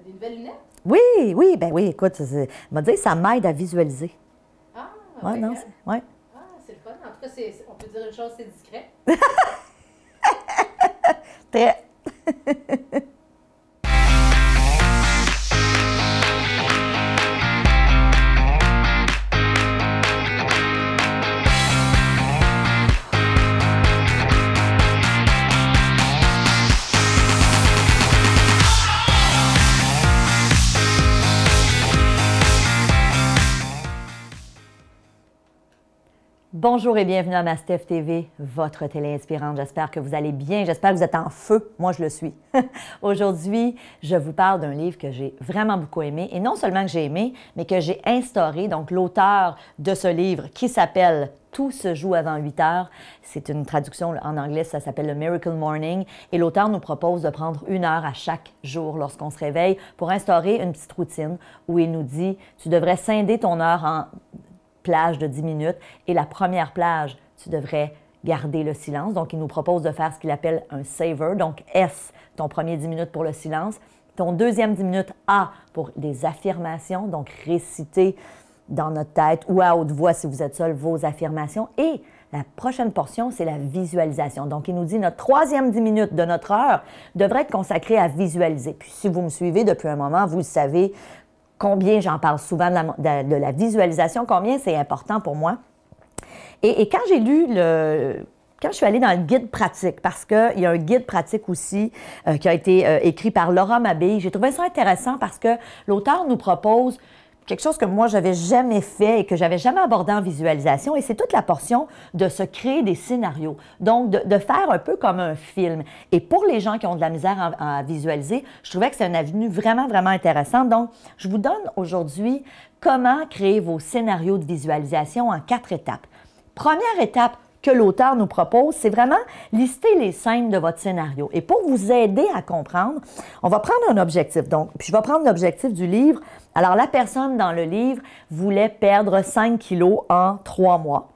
Des nouvelles lunettes? Oui, oui, ben oui, écoute, m'a dit, ça m'aide à visualiser. Ah, Ouais, ok. non, ouais. Ah, c'est le fun. En tout cas, on peut dire une chose, c'est discret. Très. Bonjour et bienvenue à Mastef TV, votre télé inspirante. J'espère que vous allez bien, j'espère que vous êtes en feu. Moi, je le suis. Aujourd'hui, je vous parle d'un livre que j'ai vraiment beaucoup aimé, et non seulement que j'ai aimé, mais que j'ai instauré. Donc, l'auteur de ce livre qui s'appelle « Tout se joue avant 8 heures », c'est une traduction en anglais, ça s'appelle « Le Miracle Morning », et l'auteur nous propose de prendre 1 heure à chaque jour lorsqu'on se réveille pour instaurer une petite routine où il nous dit « Tu devrais scinder ton heure en plage de 10 minutes et la première plage, tu devrais garder le silence. » Donc, il nous propose de faire ce qu'il appelle un savor. Donc, S, ton premier 10 minutes pour le silence. Ton deuxième 10 minutes, A, pour des affirmations. Donc, réciter dans notre tête ou à haute voix si vous êtes seul vos affirmations. Et la prochaine portion, c'est la visualisation. Donc, il nous dit notre troisième 10 minutes de notre heure devrait être consacrée à visualiser. Puis, si vous me suivez depuis un moment, vous le savez, combien j'en parle souvent de la visualisation, combien c'est important pour moi. Et quand j'ai lu quand je suis allée dans le guide pratique, parce qu'il y a un guide pratique aussi qui a été écrit par Laura Mabille, j'ai trouvé ça intéressant parce que l'auteur nous propose quelque chose que moi, je n'avais jamais fait et que je n'avais jamais abordé en visualisation, et c'est toute la portion de se créer des scénarios. Donc, de faire un peu comme un film. Et pour les gens qui ont de la misère à visualiser, je trouvais que c'est une avenue vraiment, vraiment intéressante. Donc, je vous donne aujourd'hui comment créer vos scénarios de visualisation en 4 étapes. Première étape que l'auteur nous propose, c'est vraiment lister les scènes de votre scénario. Et pour vous aider à comprendre, on va prendre un objectif. Donc, puis je vais prendre l'objectif du livre. Alors, la personne dans le livre voulait perdre 5 kilos en 3 mois.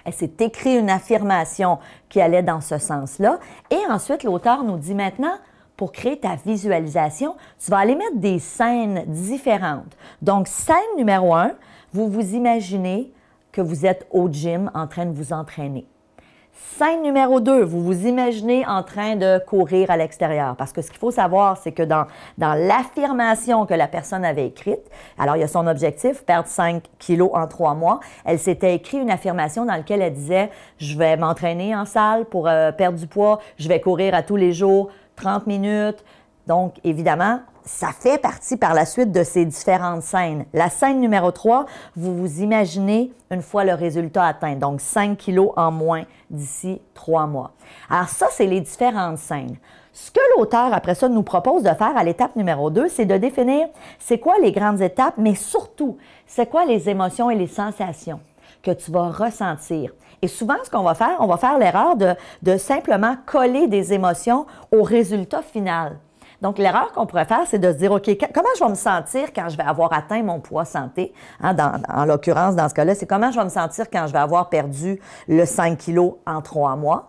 Elle s'est écrit une affirmation qui allait dans ce sens-là. Et ensuite, l'auteur nous dit maintenant, pour créer ta visualisation, tu vas aller mettre des scènes différentes. Donc, scène numéro 1, vous vous imaginez que vous êtes au gym en train de vous entraîner. Scène numéro 2, vous vous imaginez en train de courir à l'extérieur. Parce que ce qu'il faut savoir, c'est que dans l'affirmation que la personne avait écrite, alors il y a son objectif, perdre 5 kilos en 3 mois, elle s'était écrit une affirmation dans laquelle elle disait « Je vais m'entraîner en salle pour perdre du poids, je vais courir à tous les jours, 30 minutes. » Donc, évidemment, ça fait partie par la suite de ces différentes scènes. La scène numéro 3, vous vous imaginez une fois le résultat atteint, donc 5 kilos en moins d'ici 3 mois. Alors ça, c'est les différentes scènes. Ce que l'auteur, après ça, nous propose de faire à l'étape numéro 2, c'est de définir c'est quoi les grandes étapes, mais surtout, c'est quoi les émotions et les sensations que tu vas ressentir. Et souvent, ce qu'on va faire l'erreur de simplement coller des émotions au résultat final. Donc, l'erreur qu'on pourrait faire, c'est de se dire, OK, comment je vais me sentir quand je vais avoir atteint mon poids santé? Hein, en l'occurrence, dans ce cas-là, c'est comment je vais me sentir quand je vais avoir perdu le 5 kilos en 3 mois.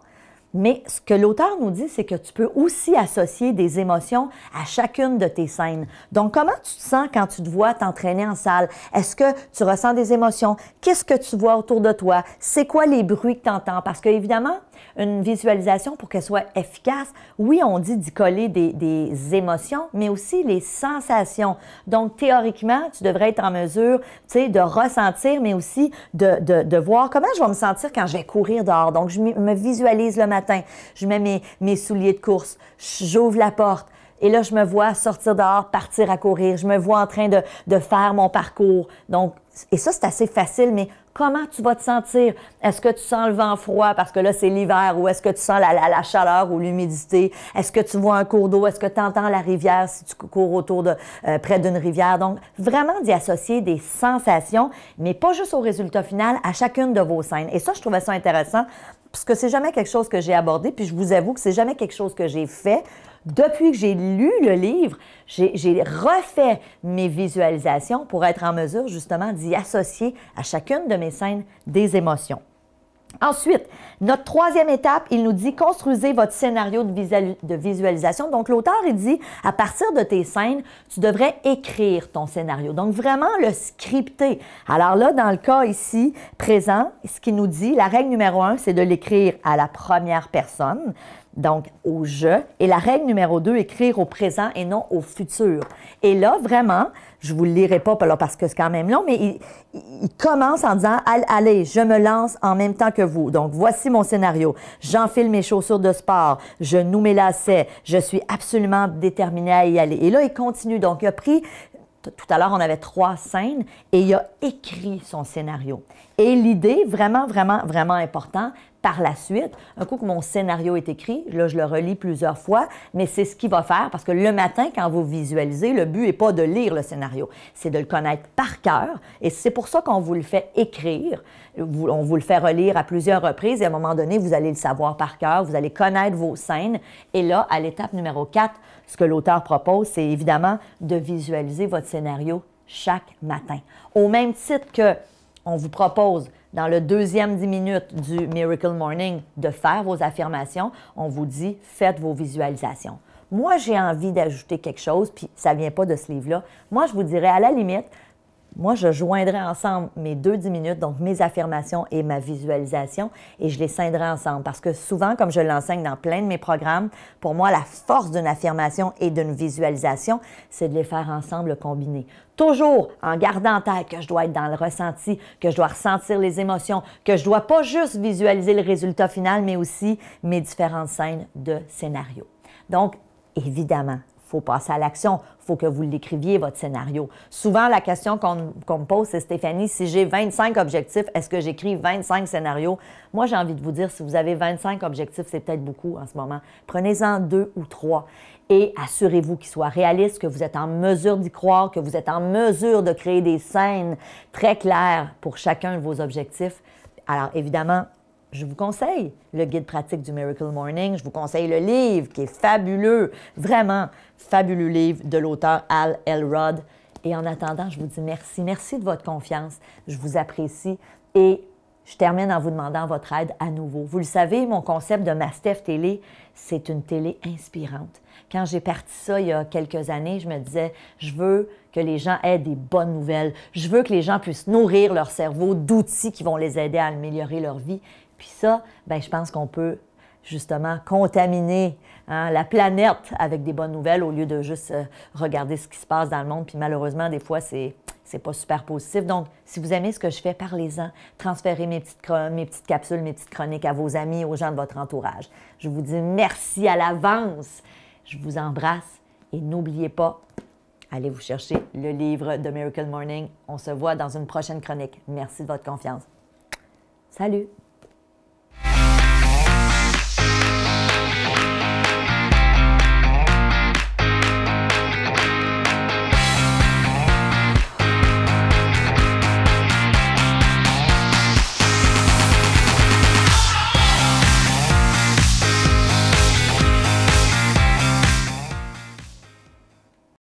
Mais ce que l'auteur nous dit, c'est que tu peux aussi associer des émotions à chacune de tes scènes. Donc, comment tu te sens quand tu te vois t'entraîner en salle? Est-ce que tu ressens des émotions? Qu'est-ce que tu vois autour de toi? C'est quoi les bruits que tu entends? Parce qu'évidemment, une visualisation, pour qu'elle soit efficace, oui, on dit d'y coller des émotions, mais aussi les sensations. Donc, théoriquement, tu devrais être en mesure, tu sais, de ressentir, mais aussi de voir comment je vais me sentir quand je vais courir dehors. Donc, je me visualise le matin, je mets mes souliers de course, j'ouvre la porte, et là, je me vois sortir dehors, partir à courir. Je me vois en train de faire mon parcours. Donc, et ça, c'est assez facile, mais comment tu vas te sentir? Est-ce que tu sens le vent froid parce que là, c'est l'hiver, ou est-ce que tu sens la chaleur ou l'humidité? Est-ce que tu vois un cours d'eau? Est-ce que tu entends la rivière si tu cours près d'une rivière? Donc, vraiment d'y associer des sensations, mais pas juste au résultat final, à chacune de vos scènes. Et ça, je trouvais ça intéressant parce que c'est jamais quelque chose que j'ai abordé, puis je vous avoue que c'est jamais quelque chose que j'ai fait. Depuis que j'ai lu le livre, j'ai refait mes visualisations pour être en mesure justement d'y associer à chacune de mes scènes des émotions. Ensuite, notre troisième étape, il nous dit construisez votre scénario de visualisation. Donc, l'auteur, il dit à partir de tes scènes, tu devrais écrire ton scénario. Donc, vraiment le scripter. Alors là, dans le cas ici, présent, ce qu'il nous dit, la règle numéro 1, c'est de l'écrire à la première personne. Donc, au « je ». Et la règle numéro 2, écrire au présent et non au futur. Et là, vraiment, je ne vous le lirai pas parce que c'est quand même long, mais il commence en disant « Allez, je me lance en même temps que vous. Donc, voici mon scénario. J'enfile mes chaussures de sport. Je noue mes lacets. Je suis absolument déterminé à y aller. » Et là, il continue. Donc, il a pris... Tout à l'heure, on avait 3 scènes et il a écrit son scénario. Et l'idée, vraiment, vraiment, vraiment important, par la suite, un coup que mon scénario est écrit, là, je le relis plusieurs fois, mais c'est ce qu'il va faire parce que le matin, quand vous visualisez, le but n'est pas de lire le scénario, c'est de le connaître par cœur et c'est pour ça qu'on vous le fait écrire. On vous le fait relire à plusieurs reprises et à un moment donné, vous allez le savoir par cœur, vous allez connaître vos scènes. Et là, à l'étape numéro 4, ce que l'auteur propose, c'est évidemment de visualiser votre scénario chaque matin. Au même titre que on vous propose dans le deuxième 10 minutes du Miracle Morning de faire vos affirmations, on vous dit faites vos visualisations. Moi, j'ai envie d'ajouter quelque chose, puis ça ne vient pas de ce livre-là. Moi, je vous dirais à la limite, moi, je joindrais ensemble mes 2 10 minutes, donc mes affirmations et ma visualisation, et je les scinderais ensemble. Parce que souvent, comme je l'enseigne dans plein de mes programmes, pour moi, la force d'une affirmation et d'une visualisation, c'est de les faire ensemble, combiner. Toujours en gardant en tête que je dois être dans le ressenti, que je dois ressentir les émotions, que je ne dois pas juste visualiser le résultat final, mais aussi mes différentes scènes de scénario. Donc, évidemment, il faut passer à l'action. Il faut que vous l'écriviez, votre scénario. Souvent, la question qu'on me pose, c'est Stéphanie, si j'ai 25 objectifs, est-ce que j'écris 25 scénarios? Moi, j'ai envie de vous dire, si vous avez 25 objectifs, c'est peut-être beaucoup en ce moment. Prenez-en 2 ou 3 et assurez-vous qu'ils soient réalistes, que vous êtes en mesure d'y croire, que vous êtes en mesure de créer des scènes très claires pour chacun de vos objectifs. Alors, évidemment, je vous conseille le guide pratique du Miracle Morning. Je vous conseille le livre qui est fabuleux, vraiment fabuleux livre de l'auteur Hal Elrod. Et en attendant, je vous dis merci. Merci de votre confiance. Je vous apprécie et je termine en vous demandant votre aide à nouveau. Vous le savez, mon concept de Mastef Télé, c'est une télé inspirante. Quand j'ai parti ça il y a quelques années, je me disais, je veux que les gens aient des bonnes nouvelles. Je veux que les gens puissent nourrir leur cerveau d'outils qui vont les aider à améliorer leur vie. Puis ça, bien, je pense qu'on peut justement contaminer la planète avec des bonnes nouvelles au lieu de juste regarder ce qui se passe dans le monde. Puis malheureusement, des fois, c'est pas super positif. Donc, si vous aimez ce que je fais, parlez-en. Transférez mes petites capsules, mes petites chroniques à vos amis, aux gens de votre entourage. Je vous dis merci à l'avance. Je vous embrasse et n'oubliez pas, allez vous chercher le livre de Miracle Morning. On se voit dans une prochaine chronique. Merci de votre confiance. Salut!